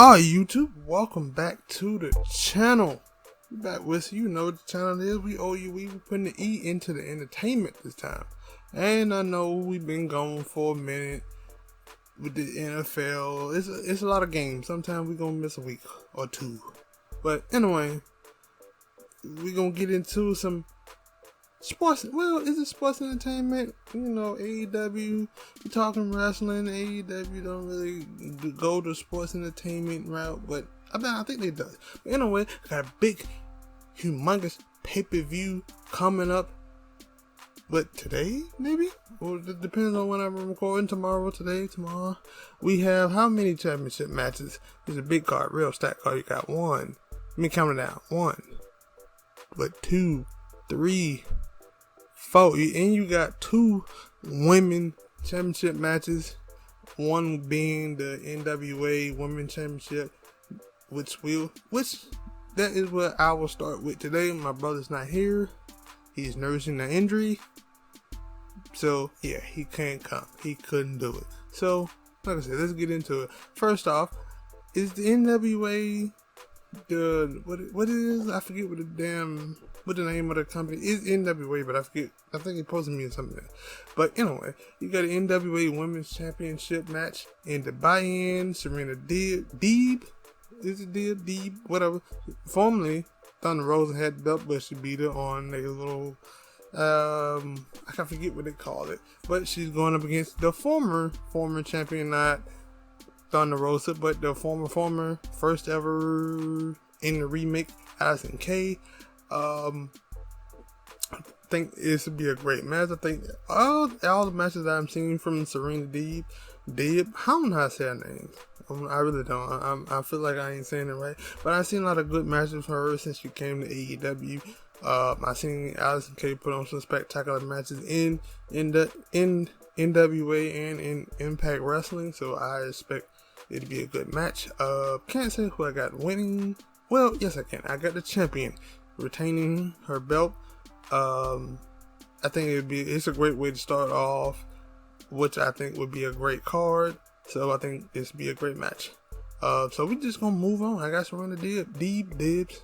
Alright, YouTube, welcome back to the channel. We're back with you know what the channel is. We putting the E into the entertainment this time. And I know we've been gone for a minute with the NFL. It's a lot of games. Sometimes we're gonna miss a week or two. But anyway, we're gonna get into some sports. Well, is it sports entertainment? You know, AEW. We're talking wrestling. AEW don't really go the sports entertainment route, but I think they do. But anyway, I got a big, humongous pay-per-view coming up. But today, maybe? Well, it depends on when I'm recording. Tomorrow. We have how many championship matches? It's a big card, real stack card. You got one. Let me count it down. 1, but 2, 3, 4, and you got 2 women championship matches. One being the NWA Womens Championship, which that is what I will start with today. My brother's not here; he's nursing an injury, so yeah, he can't come. He couldn't do it. So, like I said, let's get into it. First off, is the NWA what it is? I forget what the name of the company is. NWA, but I forget. I think it posted me something. But anyway, you got an NWA Women's Championship match in the buy-in. Serena Deeb, whatever. Formerly, Thunder Rosa had the belt, but she beat her on a little, I can't forget what they call it. But she's going up against the former champion, not Thunder Rosa, but the former first ever in the remake, Allin K. I think this would be a great match. I think all the matches that I'm seeing from Serena Deeb, I don't know how to say her name. I really don't. I feel like I ain't saying it right, but I've seen a lot of good matches from her since she came to AEW. I've seen Allin K put on some spectacular matches in the NWA and in Impact Wrestling, so I expect it to be a good match. Can't say who I got winning. Well, yes I can. I got the champion retaining her belt. I think it's a great way to start off, which I think would be a great card. So I think this would be a great match. So we just gonna move on. I got Serena Deeb.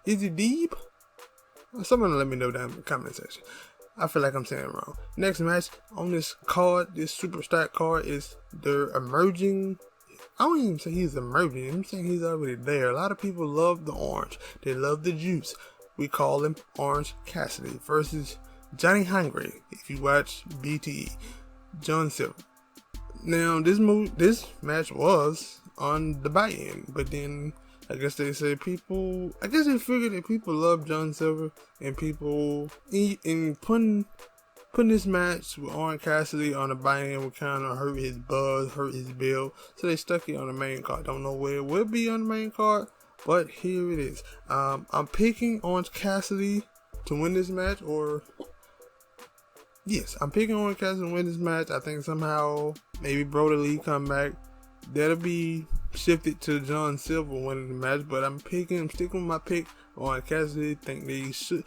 Is it Deeb? Someone let me know down in the comment section. I feel like I'm saying it wrong. Next match on this card, this super stack card, is the emerging. I don't even say he's emerging. I'm saying he's already there. A lot of people love the orange. They love the juice. We call him Orange Cassidy versus Johnny Hungry. If you watch BTE, John Silver. Now this match was on the buy-in, but then I guess they figured that people love John Silver, and people in putting this match with Orange Cassidy on the buy-in would kind of hurt his buzz, hurt his build, so they stuck it on the main card. Don't know where it will be on the main card, but here it is. I'm picking Orange Cassidy to win this match, I'm picking Orange Cassidy to win this match. I think somehow maybe Brody Lee come back. That'll be shifted to John Silver winning the match, but I'm sticking with my pick on Cassidy. Think they should.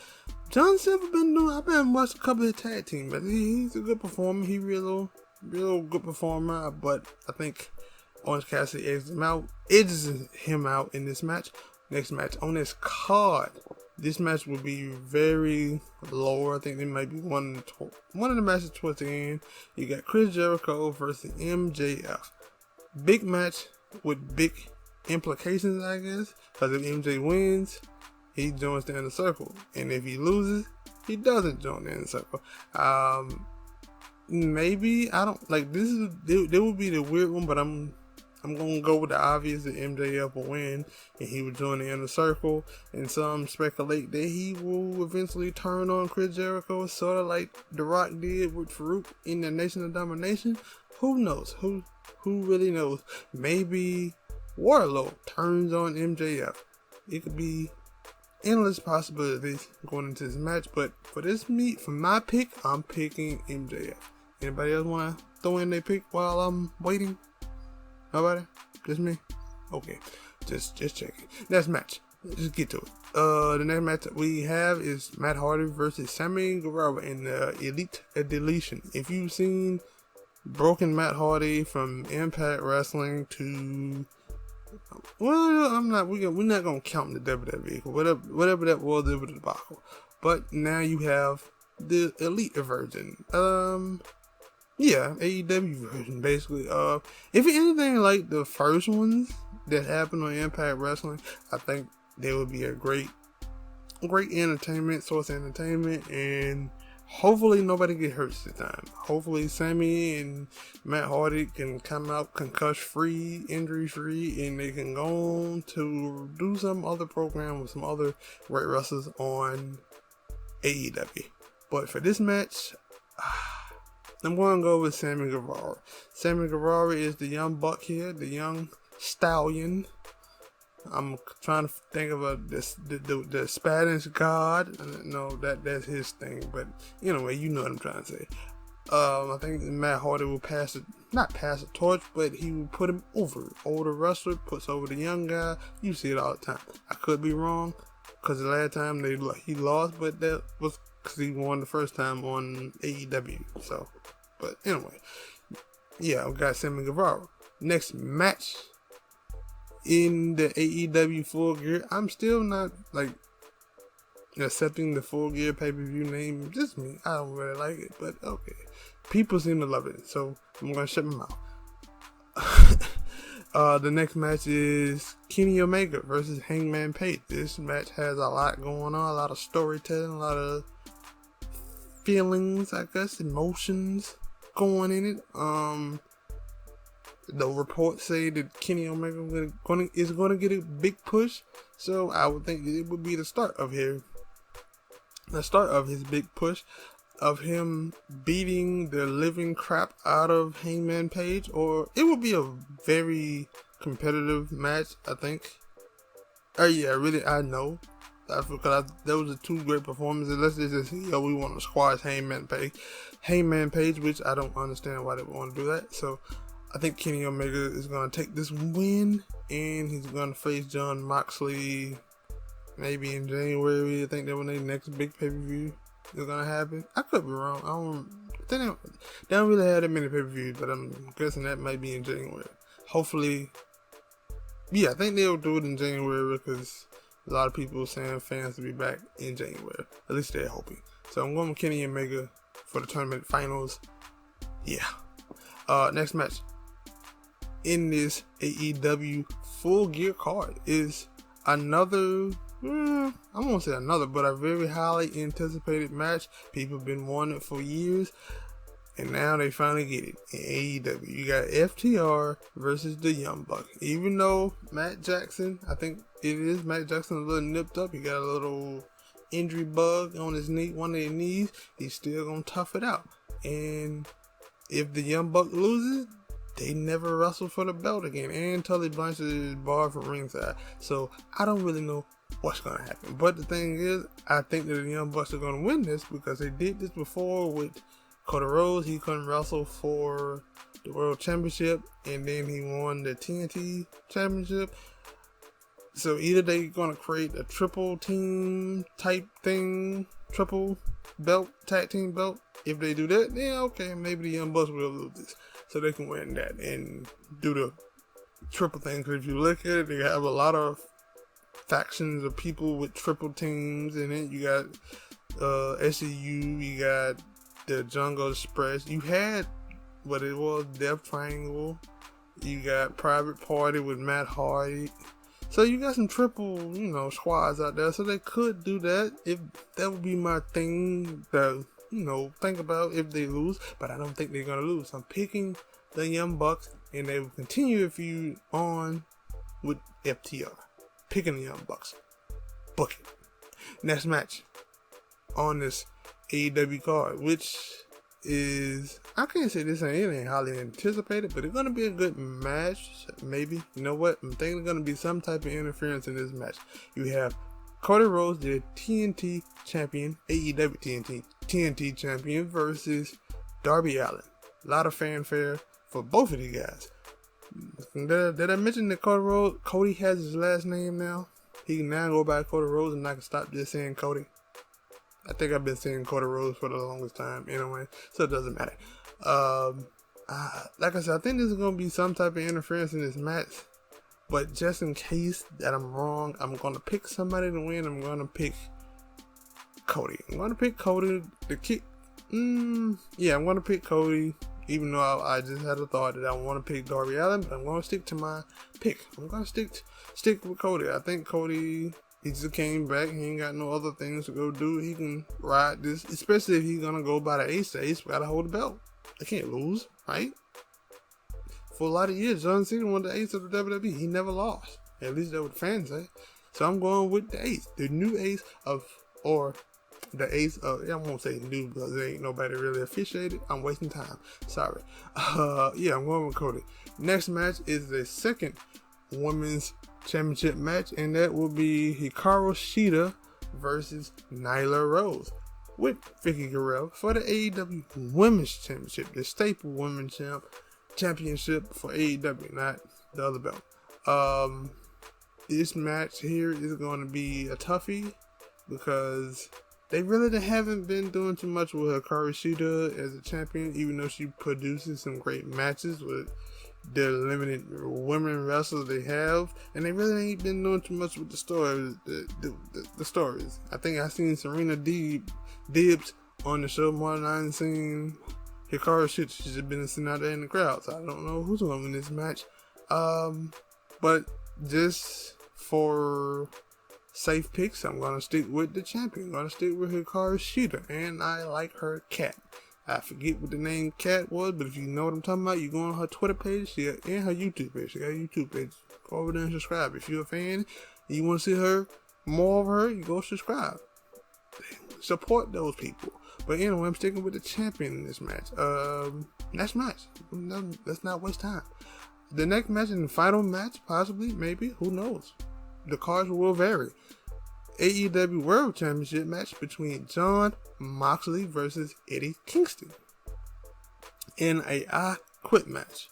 John Silver I've been watching a couple of tag teams, but he's a good performer. He real good performer, but I think Orange Cassidy edges him out in this match. Next match on this card. This match will be very lower. I think they might be one of the matches towards the end. You got Chris Jericho versus MJF. Big match with big implications, I guess, because if MJ wins, he joins the inner circle, and if he loses, he doesn't join the inner circle. Maybe I don't like this. There will be the weird one, but I'm gonna go with the obvious that MJF will win and he will join the inner circle. And some speculate that he will eventually turn on Chris Jericho, sort of like The Rock did with Farouk in the Nation of Domination. Who knows? Who really knows? Maybe Wardlow turns on MJF. It could be endless possibilities going into this match, but for my pick, I'm picking MJF. Anybody else want to throw in their pick while I'm waiting? Nobody? Just me? Okay. Just checking. Next match. Let's just get to it. The next match that we have is Matt Hardy versus Sammy Guevara in the Elite Deletion. If you've seen Broken Matt Hardy from Impact Wrestling to Well, I'm not. We're not gonna count the WWE. Whatever that was, it was a debacle. But now you have the elite version. Yeah, AEW version basically. If anything like the first ones that happened on Impact Wrestling, I think they would be a great entertainment, source of entertainment, and hopefully nobody get hurt this time. Hopefully Sammy and Matt Hardy can come out concussion free, injury free, and they can go on to do some other program with some other great wrestlers on AEW. But for this match, I'm going to go with Sammy Guevara. Sammy Guevara is the young buck here, the young stallion. I'm trying to think of the Spanish god. No, that's his thing. But anyway, you know what I'm trying to say. I think Matt Hardy will not pass the torch, but he will put him over. Older wrestler puts over the young guy. You see it all the time. I could be wrong, because the last time he lost, but that was because he won the first time on AEW. So, but anyway, yeah, we got Sammy Guevara. Next match in the AEW Full Gear. I'm still not accepting the Full Gear pay-per-view name. Just me. I don't really like it, but okay. People seem to love it, so I'm gonna shut my mouth. The next match is Kenny Omega versus Hangman Page. This match has a lot going on, a lot of storytelling, a lot of feelings, I guess, emotions going in it. The reports say that Kenny Omega is going to get a big push, so I would think it would be the start of his big push, of him beating the living crap out of Hangman Page, or it would be a very competitive match, I think. I know. Because those are two great performances. Let's just say, we want to squash Hangman Page, which I don't understand why they want to do that. So I think Kenny Omega is going to take this win, and he's going to face Jon Moxley maybe in January. I think that when their next big pay-per-view is going to happen. I could be wrong. They don't really have that many pay-per-views, but I'm guessing that might be in January. Hopefully, yeah, I think they'll do it in January, because a lot of people are saying fans will be back in January. At least they're hoping. So I'm going with Kenny Omega for the tournament finals. Yeah. Next match in this AEW Full Gear card is another, I won't say another, but a very highly anticipated match. People have been wanting it for years, and now they finally get it in AEW. You got FTR versus the Young Bucks. Even though Matt Jackson, I think Matt Jackson a little nipped up. He got a little injury bug on his knee, one of his knees. He's still gonna tough it out. And if the Young Bucks loses, they never wrestle for the belt again. And Tully Blanchard is barred from ringside. So I don't really know what's gonna happen. But the thing is, I think that the Young Bucks are gonna win this, because they did this before with Cody Rhodes. He couldn't wrestle for the World Championship, and then he won the TNT Championship. So either they're gonna create a triple team type thing, triple belt, tag team belt. If they do that, then okay, maybe the Young Bucks will lose this, so they can win that and do the triple thing. Because if you look at it, they have a lot of factions of people with triple teams in it. You got SCU, you got the Jungle Express, you had what it was, Death Triangle, you got Private Party with Matt Hardy. So you got some triple, squads out there. So they could do that. If that would be my thing to, think about if they lose. But I don't think they're gonna lose. I'm picking the Young Bucks, and they will continue a feud on with FTR. Picking the Young Bucks. Book it. Next match on this AEW card, which is, I can't say this ain't anything highly anticipated, but it's gonna be a good match. Maybe, you know what? I'm thinking there's gonna be some type of interference in this match. You have Cody Rhodes, the TNT champion, AEW TNT champion, versus Darby Allin. A lot of fanfare for both of these guys. Did I mention that Cody has his last name now? He can now go by Cody Rhodes, and I can stop just saying Cody. I think I've been saying Cody Rhodes for the longest time anyway, so it doesn't matter. Like I said, I think there's going to be some type of interference in this match But just in case that I'm wrong, I'm going to pick somebody to win. I'm going to pick Cody. I'm going to pick Cody to kick. Yeah, I'm going to pick Cody. Even though I just had a thought that I want to pick Darby Allin, but I'm going to stick to my pick. I'm going to stick with Cody. I think Cody, he just came back. He ain't got no other things to go do. He can ride this, especially if he's going to go by the Ace. The Ace got to hold the belt. They can't lose, right? For a lot of years, John Cena was the Ace of the WWE. He never lost. At least that's what fans say. So I'm going with the Ace. The new Ace of, or the Ace of, I won't say new because there ain't nobody really officiated. I'm wasting time. Sorry. Yeah, I'm going with Cody. Next match is the second Women's Championship match, and that will be Hikaru Shida versus Nyla Rose with Vicky Guerrero for the AEW Women's Championship, the staple Women's Championship for AEW, not the other belt. This match here is going to be a toughie because they really haven't been doing too much with Hikaru Shida as a champion, even though she produces some great matches with the limited women wrestlers they have, and they really ain't been doing too much with the stories. The stories. I think I seen Serena Dibs on the show more than I seen Hikaru Shida. She's just been sitting out there in the crowd, so I don't know who's going to win this match. But just for safe picks, I'm going to stick with the champion. I'm going to stick with Hikaru Shida, and I like her cat. I forget what the name cat was, but if you know what I'm talking about, you go on her Twitter page and her YouTube page. She got a YouTube page. Go over there and subscribe. If you're a fan and you want to see more of her, you go subscribe. Support those people. But anyway, I'm sticking with the champion in this match. Next match. Let's not waste time. The next match and the final match, possibly, maybe, who knows? The cards will vary. AEW World Championship match between Jon Moxley versus Eddie Kingston in a I Quit match.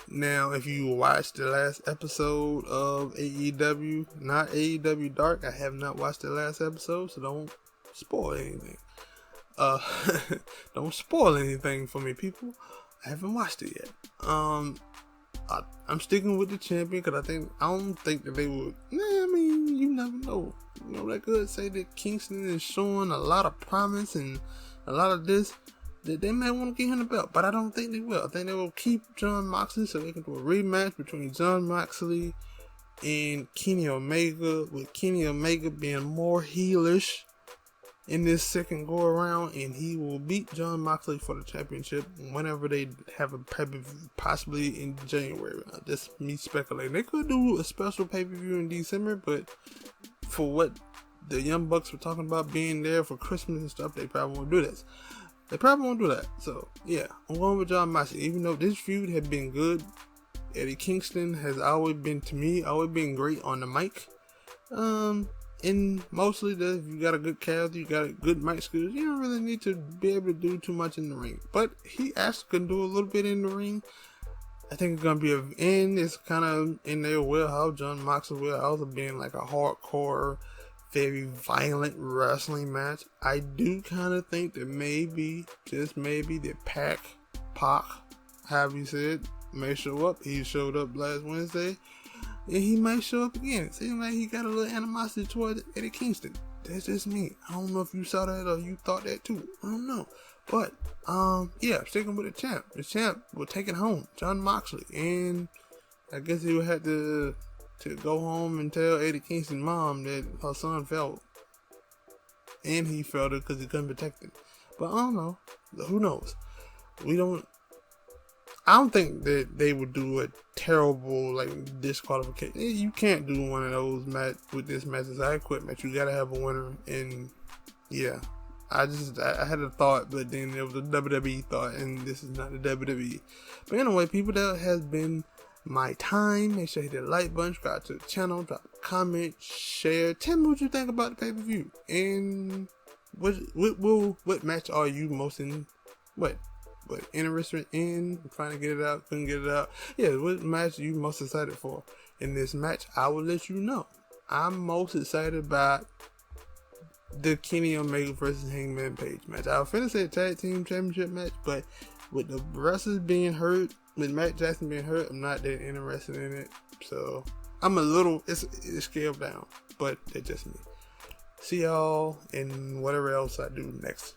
Now, if you watched the last episode of AEW, not AEW Dark, I have not watched the last episode, so don't spoil anything. Don't spoil anything for me, people. I haven't watched it yet. I'm sticking with the champion because I don't think that they would. I mean, you never know. You know, they could say that Kingston is showing a lot of promise and a lot of this, that they may want to give him the belt, but I don't think they will. I think they will keep Jon Moxley so they can do a rematch between Jon Moxley and Kenny Omega, with Kenny Omega being more heelish in this second go around, and he will beat Jon Moxley for the championship whenever they have a pay-per-view, possibly in January. Just me speculating. They could do a special pay-per-view in December, but for what the Young Bucks were talking about being there for Christmas and stuff, they probably won't do this. They probably won't do that. So yeah, I'm going with Jon Moxley. Even though this feud had been good, Eddie Kingston has always been great on the mic. And mostly, if you got a good character, you got a good mic skills, you don't really need to be able to do too much in the ring. But he actually can do a little bit in the ring. I think it's going to be it's kind of in their wheelhouse, Jon Moxley wheelhouse of being like a hardcore, very violent wrestling match. I do kind of think that maybe, just maybe, that Pac, however you said, may show up. He showed up last Wednesday. And he might show up again. It seems like he got a little animosity toward Eddie Kingston. That's just me. I don't know if you saw that or you thought that too. I don't know. But, yeah, sticking with the champ. The champ will take it home. Jon Moxley. And I guess he would have to go home and tell Eddie Kingston's mom that her son fell. And he felt it because he couldn't protect him. But I don't know. Who knows? I don't think that they would do a terrible disqualification. You can't do one of those with this match as I Quit match. You gotta have a winner. And yeah, I had a thought, but then it was a WWE thought, and this is not the WWE. But anyway, people, that has been my time. Make sure you hit that like button, subscribe to the channel, drop a comment, share. Tell me what you think about the pay-per-view, and what match are you most interested in? Trying to get it out, couldn't get it out. Yeah, what match are you most excited for? In this match, I will let you know. I'm most excited about the Kenny Omega versus Hangman Page match. I was finna say tag team championship match, but with the wrestlers being hurt, with Matt Jackson being hurt, I'm not that interested in it. So I'm a little, it's scaled down, but it's just me. See y'all in whatever else I do next.